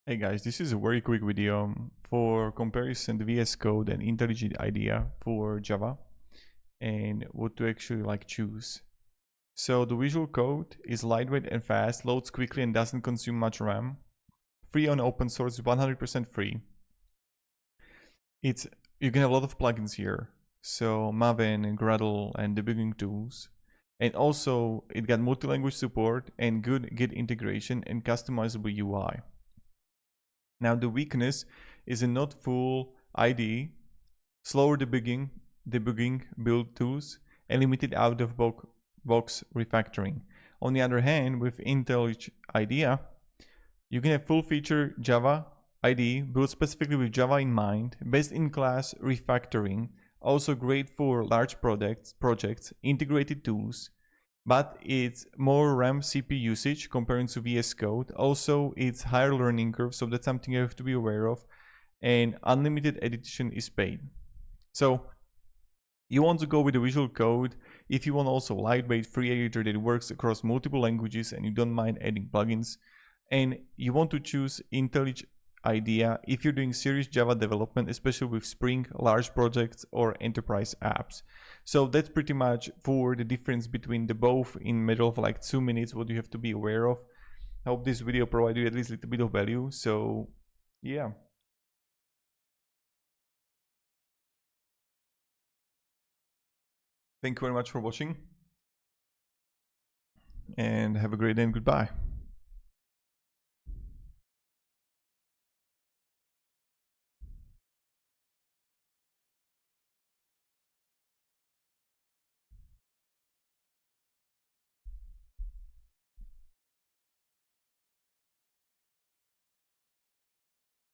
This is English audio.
Hey guys, this is a very quick video for comparison the VS Code and Intellij IDEA for Java and what to actually choose. So the Visual Code is lightweight and fast, loads quickly and doesn't consume much RAM. Free on open source, 100% free. You can have a lot of plugins here. So Maven and Gradle and debugging tools. And also it got multi-language support and good Git integration and customizable UI. Now the weakness is a not full IDE, slower debugging build tools, and limited out-of-box refactoring. On the other hand, with Intellij IDEA, you can have full-feature Java IDE built specifically with Java in mind, best-in-class refactoring, also great for large projects, integrated tools, but it's more RAM CPU usage comparing to VS Code. Also, it's higher learning curve, so that's something you have to be aware of. And unlimited edition is paid. So you want to go with the Visual Code if you want also lightweight free editor that works across multiple languages and you don't mind adding plugins. And you want to choose Intellij IDEA if you're doing serious Java development, especially with Spring, large projects, or enterprise apps. So that's pretty much for the difference between the both in middle of like 2 minutes, what you have to be aware of. I hope this video provided you at least a little bit of value. So yeah. Thank you very much for watching and have a great day and goodbye.